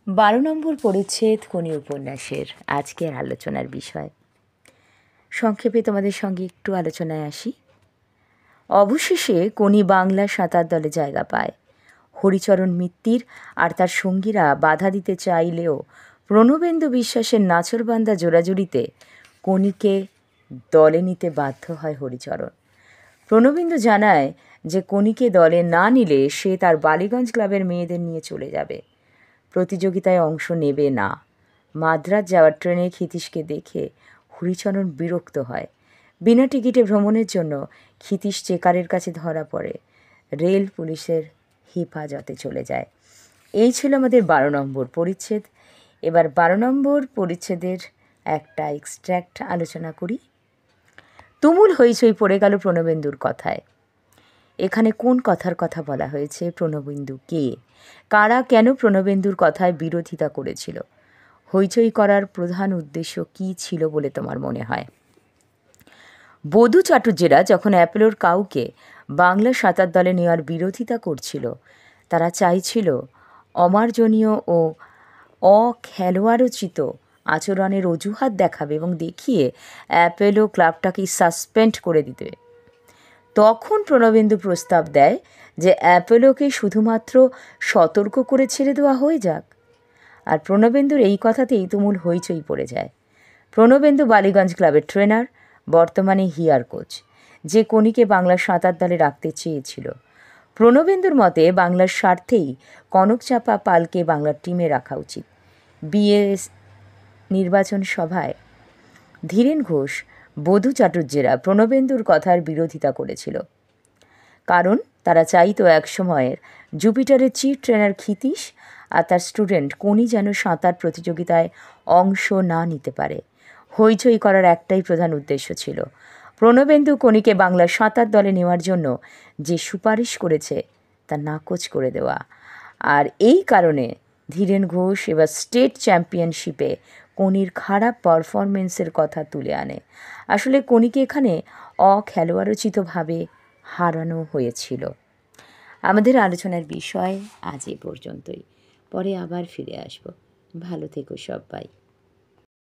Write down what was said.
12 নম্বর পরিচ্ছেদ কোনি উপন্যাসের আজকের আলোচনার বিষয়। সংক্ষেপে তোমাদের সঙ্গে একটু আলোচনায় আসি। অবশেষে কোনি বাংলা সাঁতার দলে জায়গা পায়। হরিচরণ মিত্তির আর তার সঙ্গীরা বাধা দিতে চাইলেও প্রণবেন্দু বিশ্বাসের নাছোড়বান্দা জোড়াজুড়িতে কোনিকে দলে নিতে বাধ্য হয় হরিচরণ। প্রণবেন্দু জানায় যে কোনিকে দলে না নিলে সে তার বালিগঞ্জ ক্লাবের মেয়েদের নিয়ে চলে যাবে, প্রতিযোগিতায় অংশ নেবে না। মাদ্রাজ যাওয়ার ট্রেনে ক্ষিতীশকে দেখে হরিচরণ বিরক্ত হয়। বিনা টিকিটে ভ্রমণের জন্য ক্ষিতীশ চেকারের কাছে ধরা পড়ে, রেল পুলিশের হেফাজতে চলে যায়। এই ছিল আমাদের 12 নম্বর পরিচ্ছেদ। এবার 12 নম্বর পরিচ্ছেদের একটা এক্সট্র্যাক্ট আলোচনা করি। তুমুল হইচই পড়ে গেল প্রণবেন্দুর কথায়। এখানে কোন কথার কথা বলা হয়েছে? প্রণবেন্দু কে? কারা কেন প্রণবেন্দুর কথায় বিরোধিতা করেছিল? হইচই করার প্রধান উদ্দেশ্য কী ছিল বলে তোমার মনে হয়? বধূ চাটুর্যেরা যখন অ্যাপোলোর কাউকে বাংলা সাঁতার দলে নেওয়ার বিরোধিতা করছিল, তারা চাইছিল অমার্জনীয় ও অখেলোয়াড়োচিত আচরণের অজুহাত দেখাবে এবং দেখিয়ে অ্যাপোলো ক্লাবটাকে সাসপেন্ড করে দিতে। তখন প্রণবেন্দু প্রস্তাব দেয় যে অ্যাপোলোকে শুধুমাত্র সতর্ক করে ছেড়ে দেওয়া হয়ে যাক। আর প্রণবেন্দুর এই কথাতেই তুমুল হইচই পড়ে যায়। প্রণবেন্দু বালিগঞ্জ ক্লাবের ট্রেনার, বর্তমানে হিয়ার কোচ, যে কোনিকে বাংলার সাঁতার দলে রাখতে চেয়েছিল। প্রণবেন্দুর মতে বাংলার স্বার্থেই কনকচাপা পালকে বাংলার টিমে রাখা উচিত। বিএস নির্বাচন সভায় ধীরেন ঘোষ, বধূ চাটুর্যেরা প্রণবেন্দুর কথার বিরোধিতা করেছিল, কারণ তারা চাইতো একসময়ের জুপিটারের চিফ ট্রেনার ক্ষিতীশ আর তার স্টুডেন্ট কোনি যেন সাঁতার প্রতিযোগিতায় অংশ না নিতে পারে। হইচই করার একটাই প্রধান উদ্দেশ্য ছিল প্রণবেন্দু কোনিকে বাংলার সাঁতার দলে নেওয়ার জন্য যে সুপারিশ করেছে তা নাকচ করে দেওয়া। আর এই কারণে ধীরেন ঘোষ এবার স্টেট চ্যাম্পিয়নশিপে কোনির খারাপ পারফরমেন্সের কথা তুলে আনে। আসলে কোনিকে এখানে অখেলোয়াড়োচিতভাবে হারানো হয়েছিল। আমাদের আলোচনার বিষয় আজ এ পর্যন্তই। পরে আবার ফিরে আসব। ভালো থেকো সবাই।